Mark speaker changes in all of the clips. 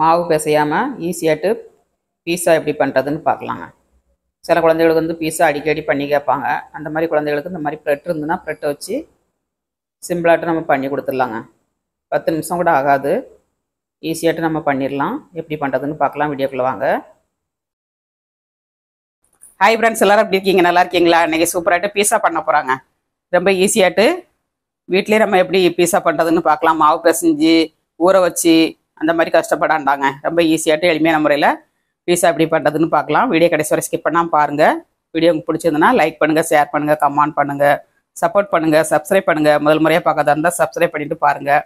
Speaker 1: மாவு பிசையாமல் ஈஸியாட்டு பீஸா எப்படி பண்ணுறதுன்னு பார்க்கலாங்க. சில குழந்தைகளுக்கு வந்து பீஸா அடிக்கடி பண்ணி கேட்பாங்க. அந்த மாதிரி குழந்தைகளுக்கு இந்த மாதிரி ப்ரெட் இருந்துன்னா ப்ரெட்டை வச்சு சிம்பிளாட்டு நம்ம பண்ணி கொடுத்துடலாங்க. 10 நிமிஷம் கூட ஆகாது. ஈஸியாட்டு நம்ம பண்ணிடலாம். எப்படி பண்ணுறதுன்னு பார்க்கலாம். வீடியோக்குள்ளே வாங்க. ஹாய் ஃப்ரெண்ட்ஸ், எல்லோரும் எப்படி இருக்கீங்க? நல்லா இருக்கீங்களா? இன்றைக்கி சூப்பராகிட்டு பீஸா பண்ண போகிறாங்க. ரொம்ப ஈஸியாட்டு வீட்டிலே நம்ம எப்படி பீஸா பண்ணுறதுன்னு பார்க்கலாம். மாவு பிசைஞ்சு ஊற வச்சு அந்த மாதிரி கஷ்டப்படாண்டாங்க. ரொம்ப ஈஸியாட்டு எளிமையான முறையில் பீஸா எப்படி பண்ணுறதுன்னு பார்க்கலாம். வீடியோ கடைசி வரை ஸ்கிப் பண்ணாமல் பாருங்கள். வீடியோ உங்களுக்கு பிடிச்சிருந்ததுன்னா லைக் பண்ணுங்கள், ஷேர் பண்ணுங்கள், கமெண்ட் பண்ணுங்கள், சப்போர்ட் பண்ணுங்கள், சப்ஸ்கிரைப் பண்ணுங்கள். முதல் முறையாக பார்க்காதா இருந்தால் சப்ஸ்கிரைப் பண்ணிவிட்டு பாருங்கள்.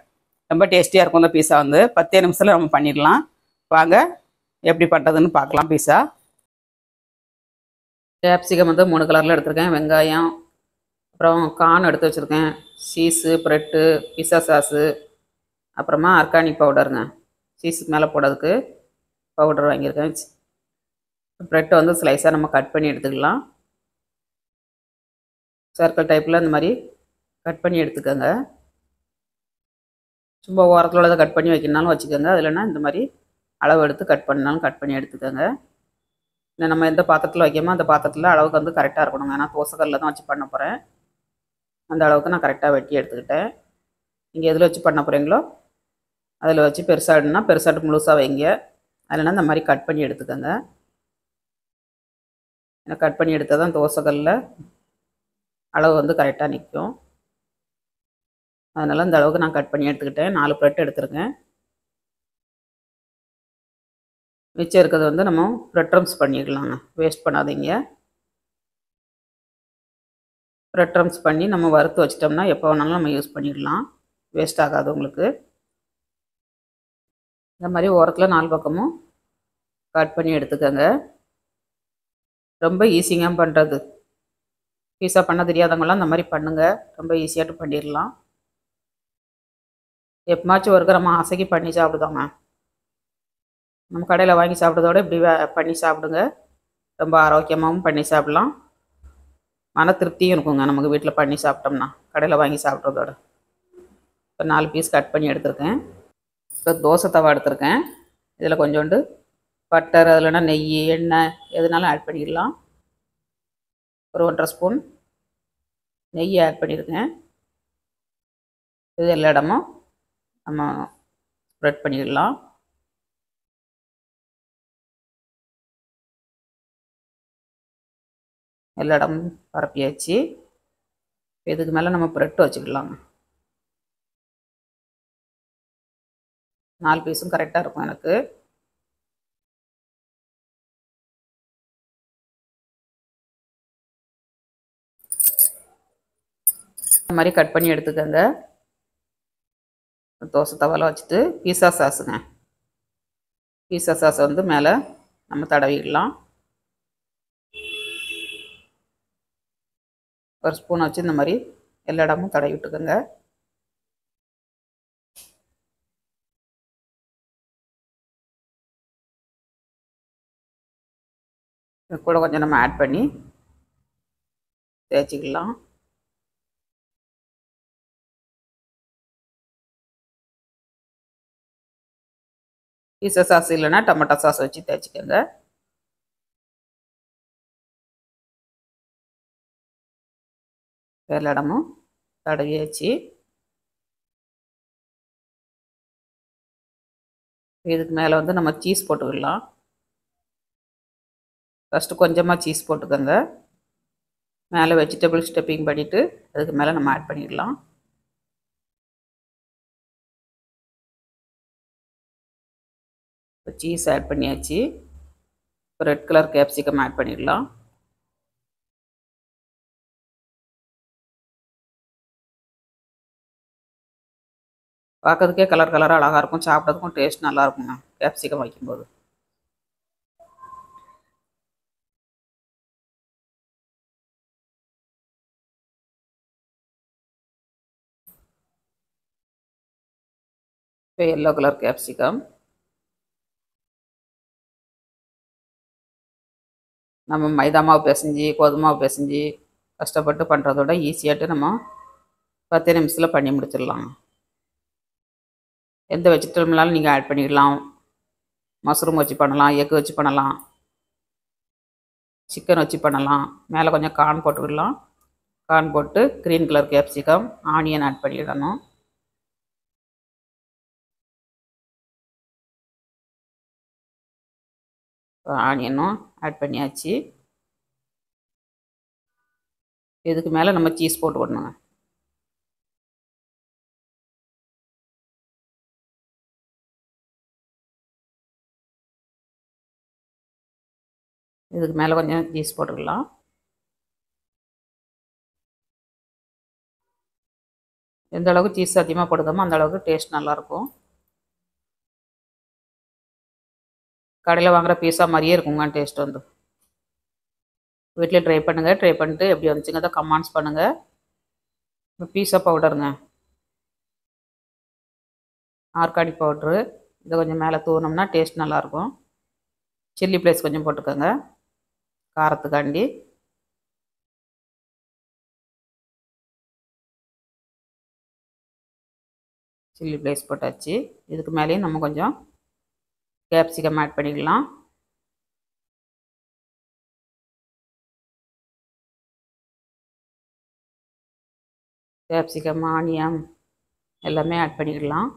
Speaker 1: ரொம்ப டேஸ்டியாக இருக்கும் இந்த பீஸா. வந்து 10 நிமிஷத்தில் நம்ம பண்ணிடலாம். வாங்க எப்படி பண்ணுறதுன்னு பார்க்கலாம். பீஸா கேப்சிகம் வந்து 3 கலரில் எடுத்துருக்கேன். வெங்காயம், அப்புறம் கார்ன் எடுத்து வச்சுருக்கேன். சீஸு, ப்ரெட்டு, பிஸ்ஸா சாஸு, அப்புறமா ஆர்கானிக் பவுடருங்க. சீஸுக்கு மேலே போடுறதுக்கு பவுடர் வாங்கியிருக்கேன். ப்ரெட்டை வந்து ஸ்லைஸாக நம்ம கட் பண்ணி எடுத்துக்கலாம். சர்க்கிள் டைப்பில் இந்த மாதிரி கட் பண்ணி எடுத்துக்கோங்க. சும்மா ஓரத்தில் உள்ளதை கட் பண்ணி வைக்கணுனாலும் வச்சுக்கோங்க. அது இல்லைன்னா இந்த மாதிரி அளவு எடுத்து கட் பண்ணாலும் கட் பண்ணி எடுத்துக்கோங்க. இல்லை நம்ம எந்த பாத்திரத்தில் வைக்கணுமோ அந்த பாத்திரத்தில் அளவுக்கு வந்து கரெக்டாக இருக்கணுங்க. ஏன்னா தோசைக்கல்லில் தான் வச்சு பண்ண போகிறேன். அந்த அளவுக்கு நான் கரெக்டாக வெட்டி எடுத்துக்கிட்டேன். நீங்கள் எதில் வச்சு பண்ண போகிறீங்களோ அதில் வச்சு பெருசாகிடுனா பெருசாட்டு முழுசாக வைங்க. அதனால் இந்த மாதிரி கட் பண்ணி எடுத்துக்கோங்க. ஏன்னா கட் பண்ணி எடுத்தால் தான் தோசைக்கல்லில் அளவு வந்து கரெக்டாக நிற்கும். அதனால் இந்த அளவுக்கு நான் கட் பண்ணி எடுத்துக்கிட்டேன். 4 ப்ரெட் எடுத்துருக்கேன். மிச்சம் இருக்கிறது வந்து நம்ம ப்ரெட் க்ரம்ஸ் பண்ணிக்கலாங்க. வேஸ்ட் பண்ணாதீங்க. ப்ரெட் க்ரம்ஸ் பண்ணி நம்ம வறுத்து வச்சிட்டோம்னா எப்போ வேணாலும் நம்ம யூஸ் பண்ணிக்கலாம். வேஸ்ட் ஆகாது உங்களுக்கு. இந்த மாதிரி ஓரத்தில் 4 பக்கமும் கட் பண்ணி எடுத்துக்கோங்க. ரொம்ப ஈஸிங்க பண்ணுறது. பீஸா பண்ண தெரியாதவங்களாம் இந்த மாதிரி பண்ணுங்கள். ரொம்ப ஈஸியாட்டு பண்ணிடலாம். எப்போமாச்சும் ஒரு நம்ம ஆசைக்கு பண்ணி சாப்பிடுதோங்க. நம்ம கடையில் வாங்கி சாப்பிட்றதோட இப்படி பண்ணி சாப்பிடுங்க. ரொம்ப ஆரோக்கியமாகவும் பண்ணி சாப்பிட்லாம். மன திருப்தியும் இருக்குங்க நமக்கு வீட்டில் பண்ணி சாப்பிட்டோம்னா கடையில் வாங்கி சாப்பிட்றதோட. இப்போ 4 பீஸ் கட் பண்ணி எடுத்துருக்கேன். இப்போ தோசை தவா எடுத்துருக்கேன். இதில் கொஞ்சோண்டு பட்டர், அதுலனா நெய், எண்ணெய் எதுனாலும் ஆட் பண்ணிடலாம். ஒரு 1.5 ஸ்பூன் நெய் ஆட் பண்ணியிருக்கேன். இது எல்லா இடமும் நம்ம ஸ்ப்ரெட் பண்ணிடலாம். எல்லா இடமும் பரப்பியாச்சு. இதுக்கு மேலே நம்ம ப்ரெட் வச்சுக்கலாங்க. 4 பீஸும் கரெக்டாக இருக்கும் எனக்கு. இந்த மாதிரி கட் பண்ணி எடுத்துக்கோங்க. தோசை தவால வச்சுட்டு பீஸா சாஸுங்க. பீஸா சாஸை வந்து மேலே நம்ம தடவிடலாம். ஒரு ஸ்பூன் வச்சு இந்த மாதிரி எல்லா இடமும் தடவி விட்டுக்கோங்க. இது கூட கொஞ்சம் நம்ம ஆட் பண்ணி தேய்ச்சிக்கலாம். பீஸா சாஸ் இல்லைன்னா டொமேட்டோ சாஸ் வச்சு தேய்ச்சிக்கோங்க. எல்லா இடமும் தடவியாச்சு. இதுக்கு மேலே வந்து நம்ம சீஸ் போட்டுக்கலாம். ஃபஸ்ட்டு கொஞ்சமாக சீஸ் போட்டுக்கோங்க. மேலே வெஜிடபிள் ஸ்டெப்பிங் பண்ணிவிட்டு அதுக்கு மேலே நம்ம ஆட் பண்ணிடலாம். இப்போ சீஸ் ஆட் பண்ணியாச்சு. இப்போ ரெட் கலர் கேப்சிகம் ஆட் பண்ணிடலாம். பார்க்கறதுக்கே கலர் கலராக அழகாக இருக்கும். சாப்பிட்றதுக்கும் டேஸ்ட் நல்லாயிருக்குங்க கேப்சிகம் வைக்கும்போது. இப்போ எல்லோ கலர் கேப்சிகம். நம்ம மைதா மாவு பிசைஞ்சு கோதுமை மாவு பிசைஞ்சு கஷ்டப்பட்டு பண்ணுறதோட ஈஸியாட்டு நம்ம 10 நிமிஷத்தில் பண்ணி முடிச்சிடலாம். எந்த வெஜிடபிள்னாலும் நீங்கள் ஆட் பண்ணிடலாம். மஷ்ரூம் வச்சு பண்ணலாம், எக் வச்சு பண்ணலாம், சிக்கன் வச்சு பண்ணலாம். மேலே கொஞ்சம் கார்ன் போட்டுக்கிடலாம். கார்ன் போட்டு green colour capsicum, onion add பண்ணிடணும். ஆனியனும் ஆட் பண்ணியாச்சு. இதுக்கு மேலே நம்ம சீஸ் போட்டு விடணுங்க. இதுக்கு மேலே கொஞ்சம் சீஸ் போட்டுக்கலாம். எந்த அளவுக்கு சீஸ் அதிகமாக போடுதோமோ அந்த அளவுக்கு டேஸ்ட் நல்லாயிருக்கும். கடையில் வாங்குகிற பீஸா மாதிரியே இருக்குங்க டேஸ்ட் வந்து. வீட்டில் ட்ரை பண்ணுங்கள். ட்ரை பண்ணிட்டு எப்படி வந்துச்சுங்க கமெண்ட்ஸ் பண்ணுங்கள். பீஸா பவுடருங்க, ஆர்கானிக் பவுட்ரு, இதை கொஞ்சம் மேலே தூவினோம்னா டேஸ்ட் நல்லாயிருக்கும். சில்லி ஃப்ளேக்ஸ் கொஞ்சம் போட்டுக்கோங்க காரத்துக்காண்டி. சில்லி ஃப்ளேக்ஸ் போட்டாச்சு. இதுக்கு மேலேயும் நம்ம கொஞ்சம் கேப்சிகம் ஆட் பண்ணிக்கலாம். கேப்சிகம், ஆனியன் எல்லாமே ஆட் பண்ணிக்கலாம்.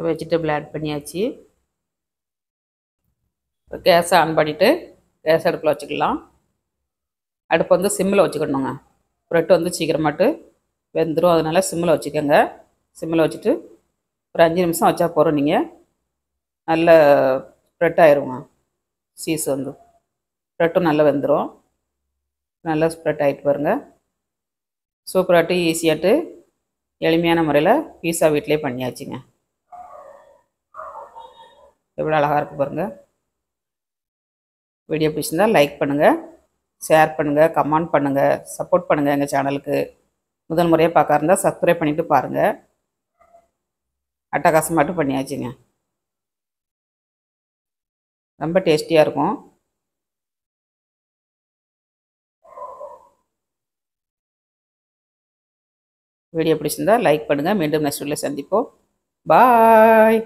Speaker 1: வெஜிடபிள் ஆட் பண்ணியாச்சு. கேஸை ஆன் பண்ணிவிட்டு கேஸ் அடுப்பில் வச்சுக்கலாம். அடுப்பு வந்து சிம்மில் வச்சுக்கணுங்க. ப்ரெட் வந்து சீக்கிரமாட்டு வெந்துடும், அதனால் சிம்மில் வச்சுக்கோங்க. சிம்மில் வச்சுட்டு ஒரு 5 நிமிஷம் வச்சா போகிறோம். நீங்கள் நல்ல ஸ்ப்ரெட் ஆயிடுங்க. சீஸ் வந்து ப்ரெட்டும் நல்லா வெந்துடும். நல்லா ஸ்ப்ரெட் ஆகிட்டு பாருங்கள். சூப்பராட்டு ஈஸியாட்டு எளிமையான முறையில் பீஸா வீட்டிலே பண்ணியாச்சுங்க. எவ்வளோ அழகாக இருக்குது பாருங்கள். வீடியோ பிடிச்சிருந்தால் லைக் பண்ணுங்கள், ஷேர் பண்ணுங்கள், கமெண்ட் பண்ணுங்கள், சப்போர்ட் பண்ணுங்கள். எங்கள் சேனலுக்கு முதல் முறையாக பார்க்க இருந்தால் சப்ஸ்கிரைப் பண்ணிவிட்டு பாருங்கள். அட்டகாசமாட்டு பண்ணியாச்சுங்க. ரொம்ப டேஸ்டியாக இருக்கும். வீடியோ பிடிச்சிருந்தால் லைக் பண்ணுங்கள். மீண்டும் நெக்ஸ்ட் வீடியோவில் சந்திப்போம். பாய்.